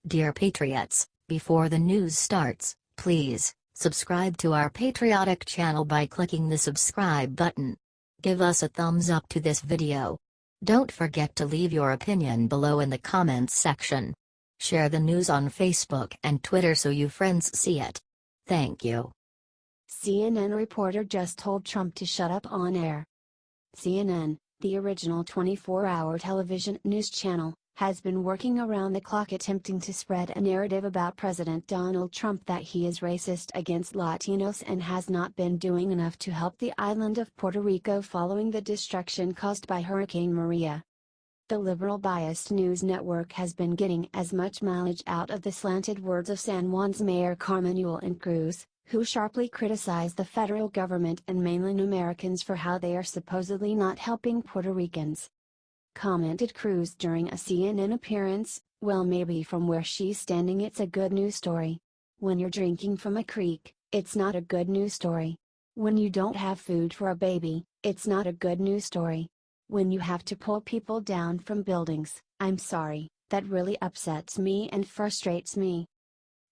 Dear Patriots, before the news starts, please subscribe to our patriotic channel by clicking the subscribe button. Give us a thumbs up to this video. Don't forget to leave your opinion below in the comments section. Share the news on Facebook and Twitter so you friends see it. Thank you. CNN reporter just told Trump to shut up on air. CNN, the original 24-hour television news channel, has been working around the clock attempting to spread a narrative about President Donald Trump that he is racist against Latinos and has not been doing enough to help the island of Puerto Rico following the destruction caused by Hurricane Maria. The liberal-biased news network has been getting as much mileage out of the slanted words of San Juan's Mayor Carmen Yulin Cruz, who sharply criticized the federal government and mainland Americans for how they are supposedly not helping Puerto Ricans. Commented Cruz during a CNN appearance, "Well, maybe from where she's standing it's a good news story. When you're drinking from a creek, it's not a good news story. When you don't have food for a baby, it's not a good news story. When you have to pull people down from buildings, I'm sorry, that really upsets me and frustrates me."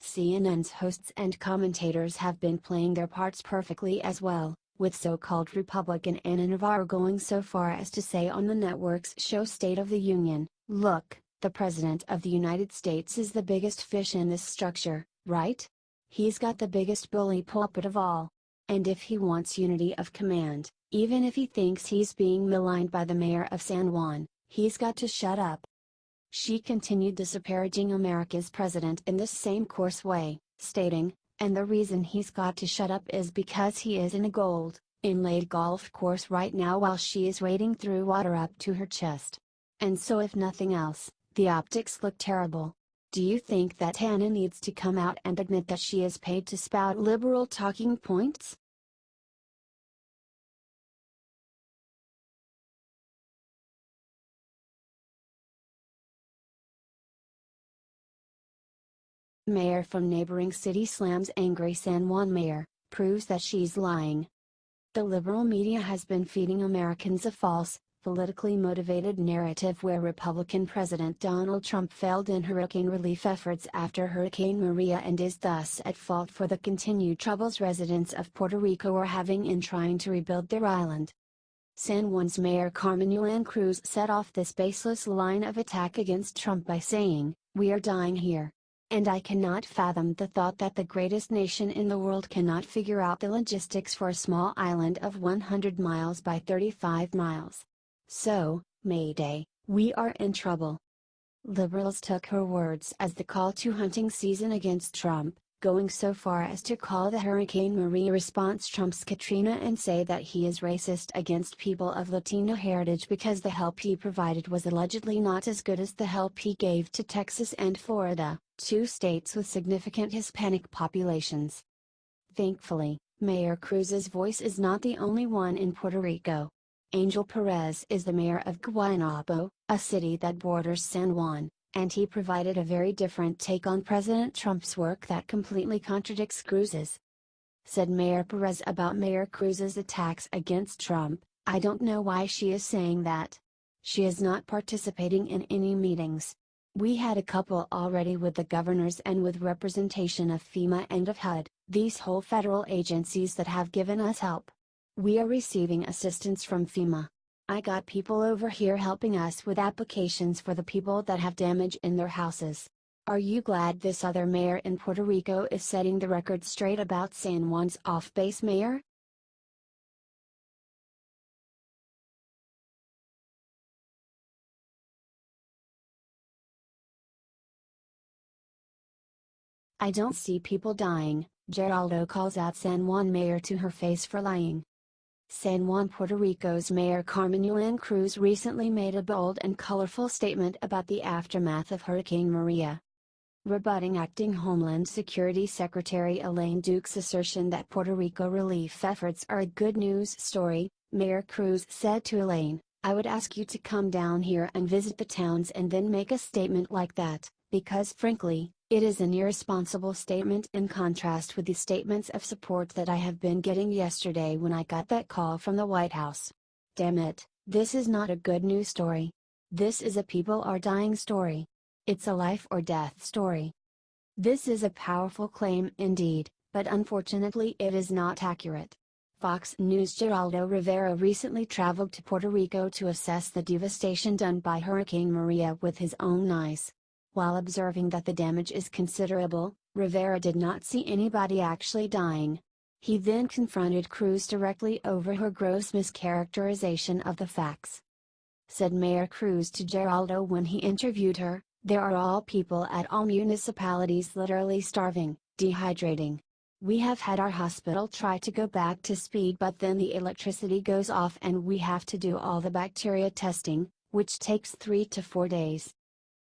CNN's hosts and commentators have been playing their parts perfectly as well, with so-called Republican Ana Navarro going so far as to say on the network's show State of the Union, "Look, the President of the United States is the biggest fish in this structure, right? He's got the biggest bully pulpit of all. And if he wants unity of command, even if he thinks he's being maligned by the mayor of San Juan, he's got to shut up." She continued disparaging America's president in this same coarse way, stating, "And the reason he's got to shut up is because he is in a gold-inlaid golf course right now while she is wading through water up to her chest. And so if nothing else, the optics look terrible. Do you think that Anna needs to come out and admit that she is paid to spout liberal talking points?" Mayor from neighboring city slams angry San Juan mayor, proves that she's lying. The liberal media has been feeding Americans a false, politically motivated narrative where Republican President Donald Trump failed in hurricane relief efforts after Hurricane Maria and is thus at fault for the continued troubles residents of Puerto Rico are having in trying to rebuild their island. San Juan's Mayor Carmen Yulin Cruz set off this baseless line of attack against Trump by saying, "We are dying here. And I cannot fathom the thought that the greatest nation in the world cannot figure out the logistics for a small island of 100 miles by 35 miles. So, Mayday, we are in trouble." Liberals took her words as the call to hunting season against Trump, going so far as to call the Hurricane Maria response Trump's Katrina and say that he is racist against people of Latino heritage because the help he provided was allegedly not as good as the help he gave to Texas and Florida, two states with significant Hispanic populations. Thankfully, Mayor Cruz's voice is not the only one in Puerto Rico. Angel Perez is the mayor of Guaynabo, a city that borders San Juan, and he provided a very different take on President Trump's work that completely contradicts Cruz's. Said Mayor Perez about Mayor Cruz's attacks against Trump, "I don't know why she is saying that. She is not participating in any meetings. We had a couple already with the governors and with representation of FEMA and of HUD, these whole federal agencies that have given us help. We are receiving assistance from FEMA. I got people over here helping us with applications for the people that have damage in their houses. Are you glad this other mayor in Puerto Rico is setting the record straight about San Juan's off-base mayor?" "I don't see people dying," Geraldo calls out San Juan mayor to her face for lying. San Juan, Puerto Rico's Mayor Carmen Yulin Cruz recently made a bold and colorful statement about the aftermath of Hurricane Maria. Rebutting acting Homeland Security Secretary Elaine Duke's assertion that Puerto Rico relief efforts are a good news story, Mayor Cruz said to Elaine, "I would ask you to come down here and visit the towns and then make a statement like that, because frankly, it is an irresponsible statement in contrast with the statements of support that I have been getting yesterday when I got that call from the White House. Damn it, this is not a good news story. This is a people are dying story. It's a life or death story. This is a powerful claim indeed, but unfortunately it is not accurate. Fox News' Geraldo Rivera recently traveled to Puerto Rico to assess the devastation done by Hurricane Maria with his own eyes. While observing that the damage is considerable, Rivera did not see anybody actually dying. He then confronted Cruz directly over her gross mischaracterization of the facts. Said Mayor Cruz to Geraldo when he interviewed her, "There are all people at all municipalities literally starving, dehydrating. We have had our hospital try to go back to speed, but then the electricity goes off and we have to do all the bacteria testing, which takes 3 to 4 days."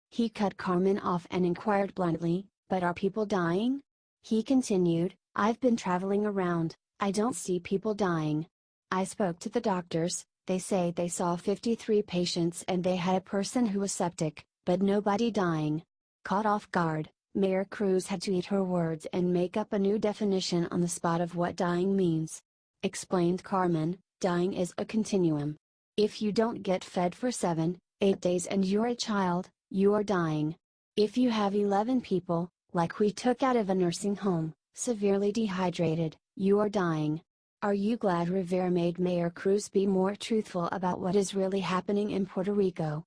He cut Carmen off and inquired bluntly, "But are people dying?" He continued, "I've been traveling around, I don't see people dying. I spoke to the doctors, they say they saw 53 patients and they had a person who was septic, but nobody dying." Caught off guard, Mayor Cruz had to eat her words and make up a new definition on the spot of what dying means. Explained Carmen, "Dying is a continuum. If you don't get fed for 7, 8 days and you're a child, you are dying. If you have 11 people, like we took out of a nursing home, severely dehydrated, you are dying." Are you glad Rivera made Mayor Cruz be more truthful about what is really happening in Puerto Rico?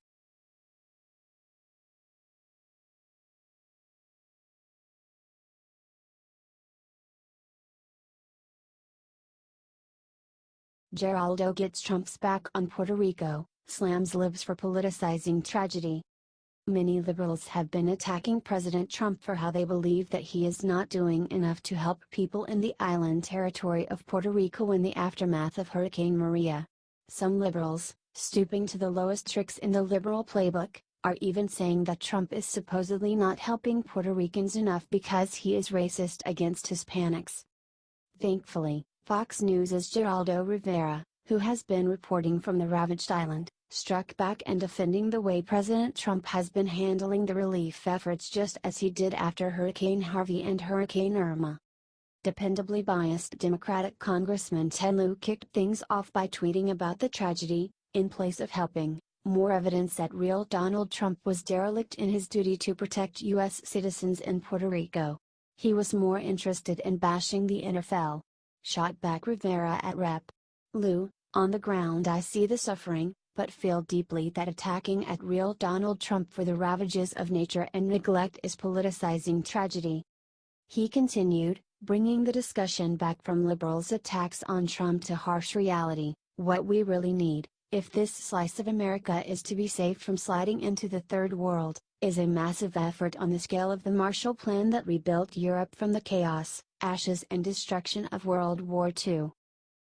Geraldo gets Trump's back on Puerto Rico, slams libs for politicizing tragedy. Many liberals have been attacking President Trump for how they believe that he is not doing enough to help people in the island territory of Puerto Rico in the aftermath of Hurricane Maria. Some liberals, stooping to the lowest tricks in the liberal playbook, are even saying that Trump is supposedly not helping Puerto Ricans enough because he is racist against Hispanics. Thankfully, Fox News' Geraldo Rivera, who has been reporting from the ravaged island, struck back and defending the way President Trump has been handling the relief efforts just as he did after Hurricane Harvey and Hurricane Irma. Dependably biased Democratic Congressman Ted Lieu kicked things off by tweeting about the tragedy, "In place of helping, more evidence that real Donald Trump was derelict in his duty to protect U.S. citizens in Puerto Rico. He was more interested in bashing the NFL." Shot back Rivera at Rep. Lieu, "On the ground I see the suffering, but feel deeply that attacking at real Donald Trump for the ravages of nature and neglect is politicizing tragedy." He continued, bringing the discussion back from liberals' attacks on Trump to harsh reality. "What we really need, if this slice of America is to be saved from sliding into the third world, is a massive effort on the scale of the Marshall Plan that rebuilt Europe from the chaos, ashes and destruction of World War II."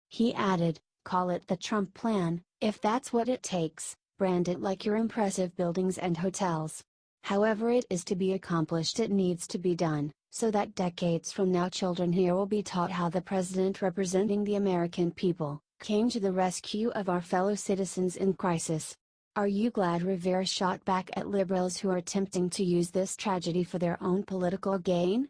He added, "Call it the Trump Plan, if that's what it takes, brand it like your impressive buildings and hotels. However it is to be accomplished, it needs to be done, so that decades from now children here will be taught how the president representing the American people, came to the rescue of our fellow citizens in crisis." Are you glad Rivera shot back at liberals who are attempting to use this tragedy for their own political gain?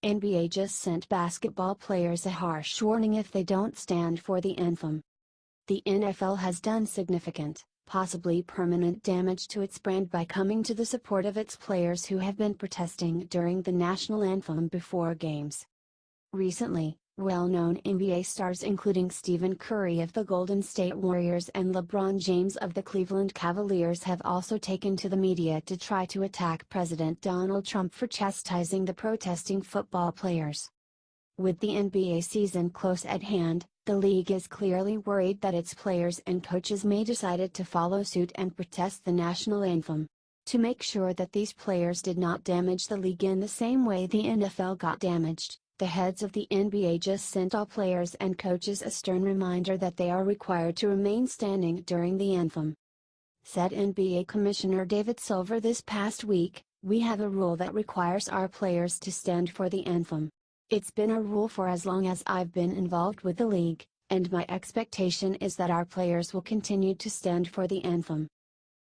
NBA just sent basketball players a harsh warning if they don't stand for the anthem. The NFL has done significant, possibly permanent damage to its brand by coming to the support of its players who have been protesting during the national anthem before games. Recently, well-known NBA stars including Stephen Curry of the Golden State Warriors and LeBron James of the Cleveland Cavaliers have also taken to the media to try to attack President Donald Trump for chastising the protesting football players. With the NBA season close at hand, the league is clearly worried that its players and coaches may decide to follow suit and protest the national anthem. To make sure that these players did not damage the league in the same way the NFL got damaged, the heads of the NBA just sent all players and coaches a stern reminder that they are required to remain standing during the anthem. Said NBA Commissioner David Silver this past week, "We have a rule that requires our players to stand for the anthem. It's been a rule for as long as I've been involved with the league, and my expectation is that our players will continue to stand for the anthem."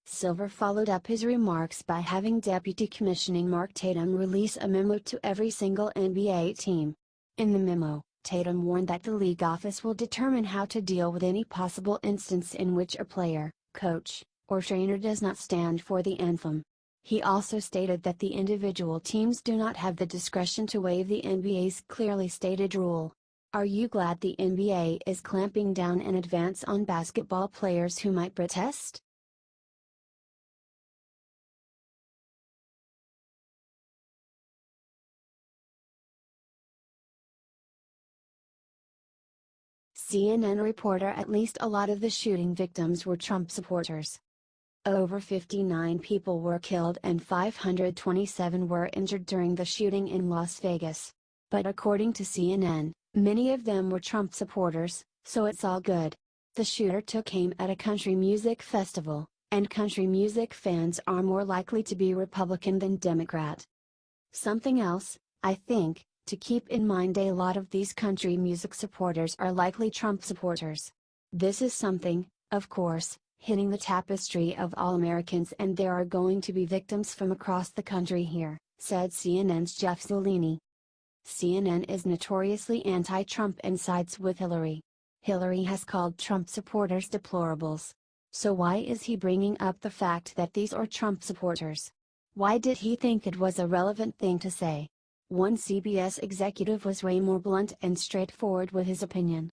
Silver followed up his remarks by having Deputy Commissioner Mark Tatum release a memo to every single NBA team. In the memo, Tatum warned that the league office will determine how to deal with any possible instance in which a player, coach, or trainer does not stand for the anthem. He also stated that the individual teams do not have the discretion to waive the NBA's clearly stated rule. Are you glad the NBA is clamping down in advance on basketball players who might protest? CNN reporter: at least a lot of the shooting victims were Trump supporters. Over 59 people were killed and 527 were injured during the shooting in Las Vegas. But according to CNN, many of them were Trump supporters, so it's all good. The shooter took aim at a country music festival, and country music fans are more likely to be Republican than Democrat. Something else, I think, to keep in mind: a lot of these country music supporters are likely Trump supporters. This is something, of course, hitting the tapestry of all Americans, and there are going to be victims from across the country here, said CNN's Jeff Zullini. CNN is notoriously anti-Trump and sides with Hillary. Hillary has called Trump supporters deplorables. So why is he bringing up the fact that these are Trump supporters? Why did he think it was a relevant thing to say? One CBS executive was way more blunt and straightforward with his opinion.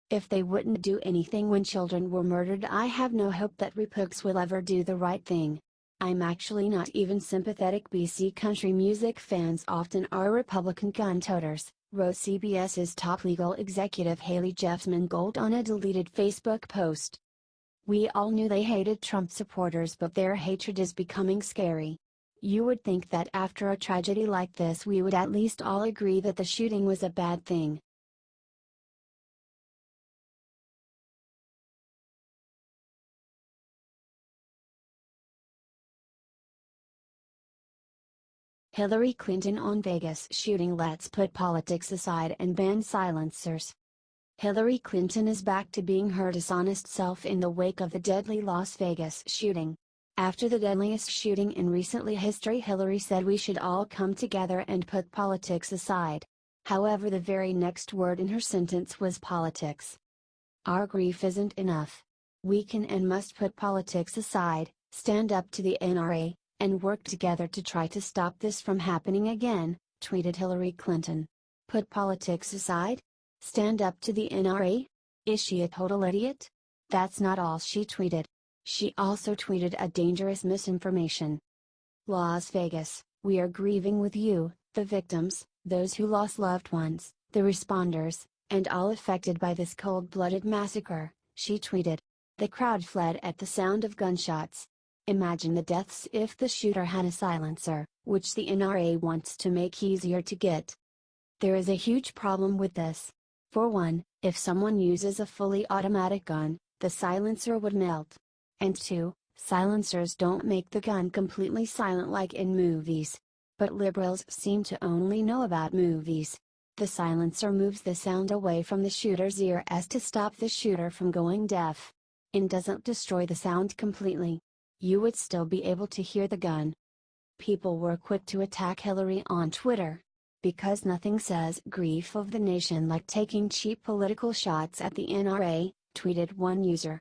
If they wouldn't do anything when children were murdered, I have no hope that Republicans will ever do the right thing. I'm actually not even sympathetic. BC country music fans often are Republican gun toters, wrote CBS's top legal executive Haley Jeff Mangold on a deleted Facebook post. We all knew they hated Trump supporters, but their hatred is becoming scary. You would think that after a tragedy like this we would at least all agree that the shooting was a bad thing. Hillary Clinton on Vegas shooting: let's put politics aside and ban silencers. Hillary Clinton is back to being her dishonest self in the wake of the deadly Las Vegas shooting. After the deadliest shooting in recent history, Hillary said we should all come together and put politics aside. However, the very next word in her sentence was politics. Our grief isn't enough. We can and must put politics aside, stand up to the NRA, and work together to try to stop this from happening again, tweeted Hillary Clinton. Put politics aside? Stand up to the NRA? Is she a total idiot? That's not all she tweeted. She also tweeted a dangerous misinformation. Las Vegas, we are grieving with you, the victims, those who lost loved ones, the responders, and all affected by this cold-blooded massacre, she tweeted. The crowd fled at the sound of gunshots. Imagine the deaths if the shooter had a silencer, which the NRA wants to make easier to get. There is a huge problem with this. For one, if someone uses a fully automatic gun, the silencer would melt. And two, silencers don't make the gun completely silent like in movies. But liberals seem to only know about movies. The silencer moves the sound away from the shooter's ear as to stop the shooter from going deaf. And doesn't destroy the sound completely. You would still be able to hear the gun. People were quick to attack Hillary on Twitter. Because nothing says grief of the nation like taking cheap political shots at the NRA, tweeted one user.